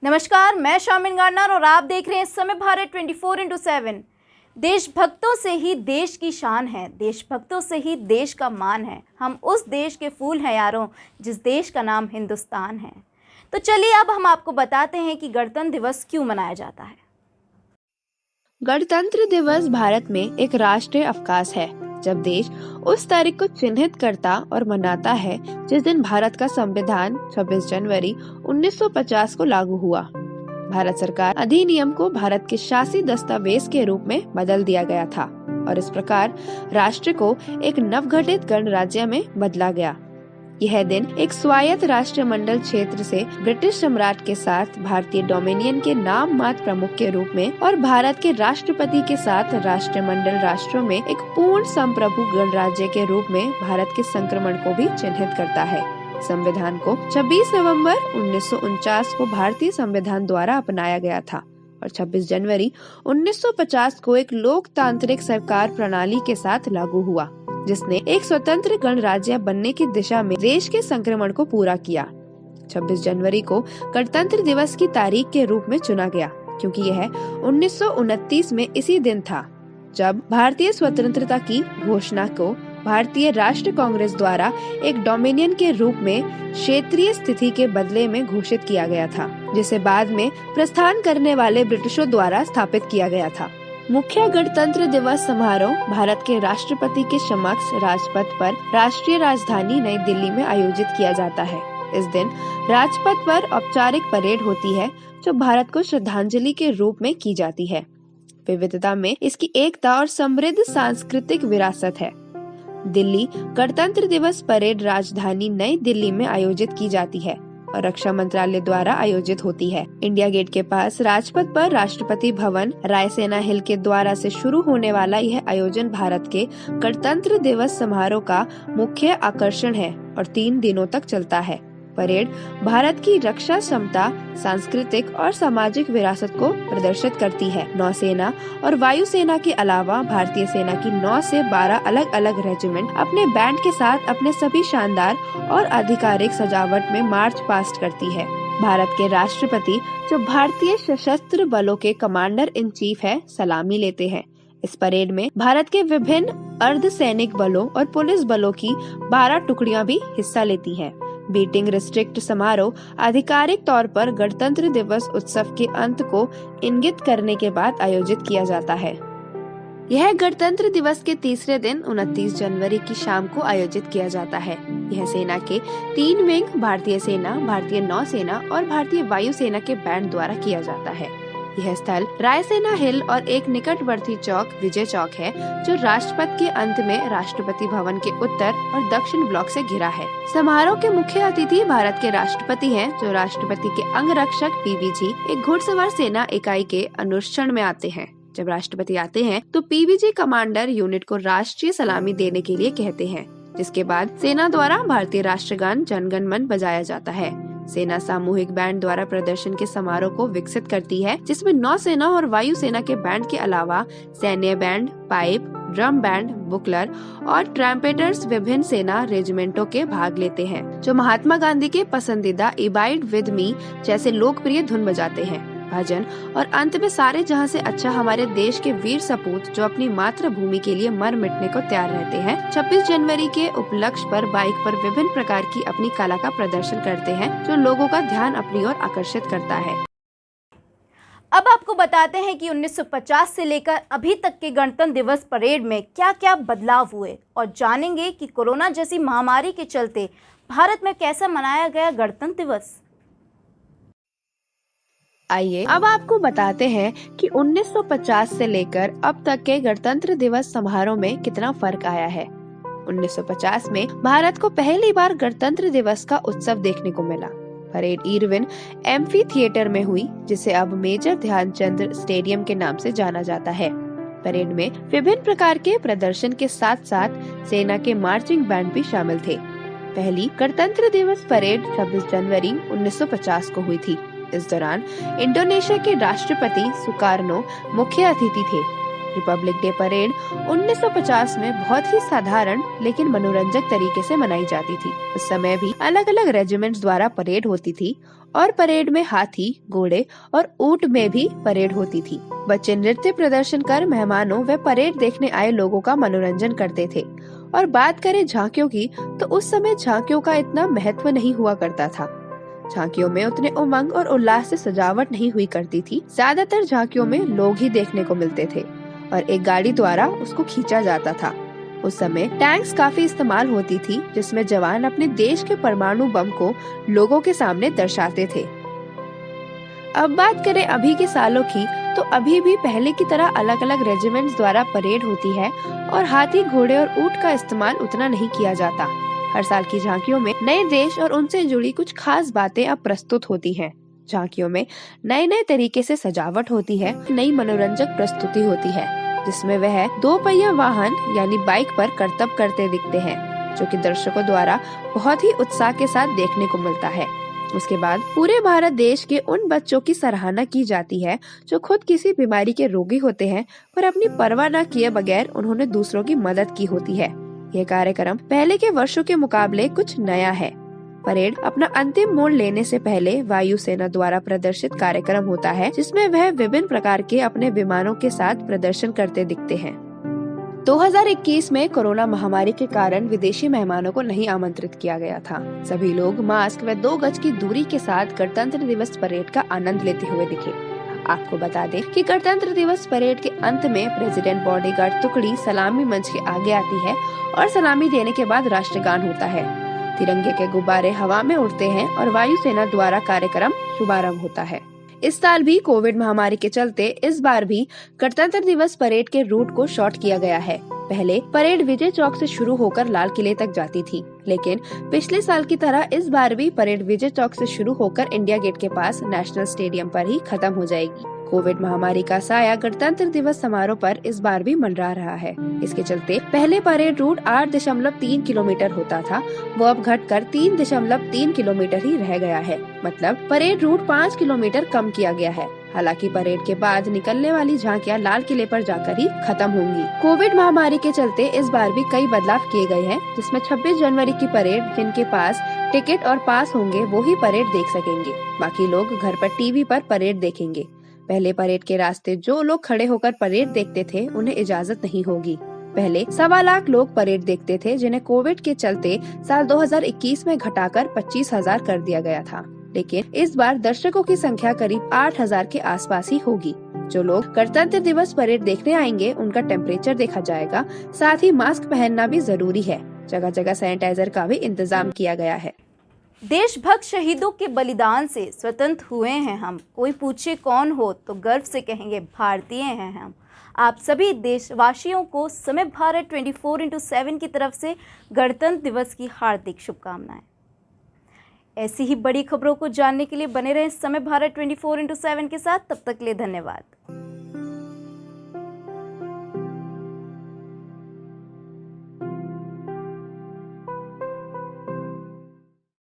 नमस्कार, मैं शामिन गारनार और आप देख रहे हैं इस समय भारत 24x7। देशभक्तों से ही देश की शान है, देशभक्तों से ही देश का मान है। हम उस देश के फूल हैं यारों, जिस देश का नाम हिंदुस्तान है। तो चलिए अब हम आपको बताते हैं कि गणतंत्र दिवस क्यों मनाया जाता है। गणतंत्र दिवस भारत में एक राष्ट्रीय अवकाश है, जब देश उस तारीख को चिन्हित करता और मनाता है जिस दिन भारत का संविधान 26 जनवरी 1950 को लागू हुआ। भारत सरकार अधिनियम को भारत के शासी दस्तावेज के रूप में बदल दिया गया था और इस प्रकार राष्ट्र को एक नवगठित गणराज्य में बदला गया। यह दिन एक स्वायत्त राष्ट्रमंडल क्षेत्र से ब्रिटिश सम्राट के साथ भारतीय डोमिनियन के नाम मात्र प्रमुख के रूप में और भारत के राष्ट्रपति के साथ राष्ट्रमंडल राष्ट्रों में एक पूर्ण संप्रभु गणराज्य के रूप में भारत के संक्रमण को भी चिन्हित करता है। संविधान को 26 नवंबर 1949 को भारतीय संविधान द्वारा अपनाया गया था और 26 जनवरी 1950 को एक लोकतांत्रिक सरकार प्रणाली के साथ लागू हुआ, जिसने एक स्वतंत्र गणराज्य बनने की दिशा में देश के संक्रमण को पूरा किया। 26 जनवरी को गणतंत्र दिवस की तारीख के रूप में चुना गया, क्योंकि यह 1929 में इसी दिन था जब भारतीय स्वतंत्रता की घोषणा को भारतीय राष्ट्र कांग्रेस द्वारा एक डोमिनियन के रूप में क्षेत्रीय स्थिति के बदले में घोषित किया गया था, जिसे बाद में प्रस्थान करने वाले ब्रिटिशों द्वारा स्थापित किया गया था। मुख्य गणतंत्र दिवस समारोह भारत के राष्ट्रपति के समक्ष राजपथ पर राष्ट्रीय राजधानी नई दिल्ली में आयोजित किया जाता है। इस दिन राजपथ पर औपचारिक परेड होती है, जो भारत को श्रद्धांजलि के रूप में की जाती है। विविधता में इसकी एकता और समृद्ध सांस्कृतिक विरासत है। दिल्ली गणतंत्र दिवस परेड राजधानी नई दिल्ली में आयोजित की जाती है और रक्षा मंत्रालय द्वारा आयोजित होती है। इंडिया गेट के पास राजपथ पर राष्ट्रपति भवन रायसेना हिल के द्वारा से शुरू होने वाला यह आयोजन भारत के गणतंत्र दिवस समारोह का मुख्य आकर्षण है और 3 दिनों तक चलता है। परेड भारत की रक्षा क्षमता, सांस्कृतिक और सामाजिक विरासत को प्रदर्शित करती है। नौसेना और वायुसेना के अलावा भारतीय सेना की 9 से 12 अलग अलग रेजिमेंट अपने बैंड के साथ अपने सभी शानदार और आधिकारिक सजावट में मार्च पास्ट करती है। भारत के राष्ट्रपति, जो भारतीय सशस्त्र बलों के कमांडर इन चीफ है, सलामी लेते हैं। इस परेड में भारत के विभिन्न अर्धसैनिक बलों और पुलिस बलों की 12 टुकड़ियां भी हिस्सा लेती हैं। बीटिंग रिस्ट्रिक्ट समारोह आधिकारिक तौर पर गणतंत्र दिवस उत्सव के अंत को इंगित करने के बाद आयोजित किया जाता है। यह गणतंत्र दिवस के तीसरे दिन 29 जनवरी की शाम को आयोजित किया जाता है। यह सेना के 3 विंग भारतीय सेना, भारतीय नौसेना और भारतीय वायुसेना के बैंड द्वारा किया जाता है। यह स्थल रायसेना हिल और एक निकटवर्ती चौक विजय चौक है, जो राजपथ के अंत में राष्ट्रपति भवन के उत्तर और दक्षिण ब्लॉक से घिरा है। समारोह के मुख्य अतिथि भारत के राष्ट्रपति हैं, जो राष्ट्रपति के अंगरक्षक पीवीजी एक घुड़सवार सेना इकाई के अनुष्ठान में आते हैं। जब राष्ट्रपति आते हैं तो पीवीजी कमांडर यूनिट को राष्ट्रीय सलामी देने के लिए कहते हैं, जिसके बाद सेना द्वारा भारतीय राष्ट्रगान जनगण मन बजाया जाता है। सेना सामूहिक बैंड द्वारा प्रदर्शन के समारोह को विकसित करती है, जिसमें नौसेना और वायुसेना के बैंड के अलावा सैन्य बैंड, पाइप, ड्रम बैंड, बुकलर और ट्रम्पेटर्स विभिन्न सेना रेजिमेंटों के भाग लेते हैं, जो महात्मा गांधी के पसंदीदा इबाइड विद मी जैसे लोकप्रिय धुन बजाते हैं, भजन और अंत में सारे जहां से अच्छा हमारे देश के वीर सपूत, जो अपनी मातृभूमि के लिए मर मिटने को तैयार रहते हैं, 26 जनवरी के उपलक्ष्य पर बाइक पर विभिन्न प्रकार की अपनी कला का प्रदर्शन करते हैं, जो लोगों का ध्यान अपनी ओर आकर्षित करता है। अब आपको बताते हैं कि 1950 से लेकर अभी तक के गणतंत्र दिवस परेड में क्या क्या बदलाव हुए और जानेंगे कि कोरोना जैसी महामारी के चलते भारत में कैसा मनाया गया गणतंत्र दिवस। आइए अब आपको बताते हैं कि 1950 से लेकर अब तक के गणतंत्र दिवस समारोह में कितना फर्क आया है। 1950 में भारत को पहली बार गणतंत्र दिवस का उत्सव देखने को मिला। परेड इरविन एम्फी थिएटर में हुई, जिसे अब मेजर ध्यानचंद स्टेडियम के नाम से जाना जाता है। परेड में विभिन्न प्रकार के प्रदर्शन के साथ साथ सेना के मार्चिंग बैंड भी शामिल थे। पहली गणतंत्र दिवस परेड 26 जनवरी 1950 को हुई थी। इस दौरान इंडोनेशिया के राष्ट्रपति सुकार्नो मुख्य अतिथि थे। रिपब्लिक डे परेड 1950 में बहुत ही साधारण लेकिन मनोरंजक तरीके से मनाई जाती थी। उस समय भी अलग अलग रेजिमेंट्स द्वारा परेड होती थी और परेड में हाथी, घोड़े और ऊंट में भी परेड होती थी। बच्चे नृत्य प्रदर्शन कर मेहमानों व परेड देखने आए लोगों का मनोरंजन करते थे। और बात करें झांकियों की, तो उस समय झांकियों का इतना महत्व नहीं हुआ करता था। झांकियों में उतने उमंग और उल्लास से सजावट नहीं हुई करती थी। ज्यादातर झांकियों में लोग ही देखने को मिलते थे और एक गाड़ी द्वारा उसको खींचा जाता था। उस समय टैंक्स काफी इस्तेमाल होती थी, जिसमें जवान अपने देश के परमाणु बम को लोगों के सामने दर्शाते थे। अब बात करें अभी के सालों की, तो अभी भी पहले की तरह अलग अलग रेजिमेंट्स द्वारा परेड होती है और हाथी, घोड़े और ऊंट का इस्तेमाल उतना नहीं किया जाता। हर साल की झांकियों में नए देश और उनसे जुड़ी कुछ खास बातें अब प्रस्तुत होती हैं। झांकियों में नए नए तरीके से सजावट होती है, नई मनोरंजक प्रस्तुति होती है, जिसमें वह 2 पहिया वाहन यानी बाइक पर करतब करते दिखते हैं, जो कि दर्शकों द्वारा बहुत ही उत्साह के साथ देखने को मिलता है। उसके बाद पूरे भारत देश के उन बच्चों की सराहना की जाती है जो खुद किसी बीमारी के रोगी होते हैं, पर अपनी परवाह न किए बगैर उन्होंने दूसरों की मदद की होती है। यह कार्यक्रम पहले के वर्षों के मुकाबले कुछ नया है। परेड अपना अंतिम मोड़ लेने से पहले वायुसेना द्वारा प्रदर्शित कार्यक्रम होता है, जिसमें वह विभिन्न प्रकार के अपने विमानों के साथ प्रदर्शन करते दिखते हैं। 2021 में कोरोना महामारी के कारण विदेशी मेहमानों को नहीं आमंत्रित किया गया था। सभी लोग मास्क व 2 गज की दूरी के साथ गणतंत्र दिवस परेड का आनंद लेते हुए दिखे। आपको बता दें कि गणतंत्र दिवस परेड के अंत में प्रेसिडेंट बॉडीगार्ड टुकड़ी सलामी मंच के आगे आती है और सलामी देने के बाद राष्ट्रगान होता है। तिरंगे के गुब्बारे हवा में उड़ते हैं और वायुसेना द्वारा कार्यक्रम शुभारंभ होता है। इस साल भी कोविड महामारी के चलते इस बार भी गणतंत्र दिवस परेड के रूट को शॉर्ट किया गया है। पहले परेड विजय चौक से शुरू होकर लाल किले तक जाती थी, लेकिन पिछले साल की तरह इस बार भी परेड विजय चौक से शुरू होकर इंडिया गेट के पास नेशनल स्टेडियम पर ही खत्म हो जाएगी। कोविड महामारी का साया गणतंत्र दिवस समारोह पर इस बार भी मंडरा रहा है। इसके चलते पहले परेड रूट 8.3 किलोमीटर होता था, वो अब घटकर 3.3 किलोमीटर ही रह गया है। मतलब परेड रूट 5 किलोमीटर कम किया गया है। हालांकि परेड के बाद निकलने वाली झांकियां लाल किले पर जाकर ही खत्म होंगी। कोविड महामारी के चलते इस बार भी कई बदलाव किए गए हैं, जिसमें 26 जनवरी की परेड जिनके पास टिकट और पास होंगे वो ही परेड देख सकेंगे। बाकी लोग घर पर टीवी पर परेड देखेंगे। पहले परेड के रास्ते जो लोग खड़े होकर परेड देखते थे उन्हें इजाजत नहीं होगी। पहले 1.25 लाख लोग परेड देखते थे, जिन्हें कोविड के चलते साल 2021 में घटाकर 25,000 कर दिया गया था। लेकिन इस बार दर्शकों की संख्या करीब 8,000 के आसपास ही होगी। जो लोग गणतंत्र दिवस परेड देखने आएंगे उनका टेम्परेचर देखा जाएगा, साथ ही मास्क पहनना भी जरूरी है। जगह जगह सैनिटाइजर का भी इंतजाम किया गया है। देशभक्त शहीदों के बलिदान से स्वतंत्र हुए हैं हम। कोई पूछे कौन हो तो गर्व से कहेंगे भारतीय हैं हम। आप सभी देशवासियों को समय भारत 24/7 की तरफ से गणतंत्र दिवस की हार्दिक शुभकामनाएं। ऐसी ही बड़ी खबरों को जानने के लिए बने रहें समय भारत 24/7 के साथ। तब तक के लिए धन्यवाद।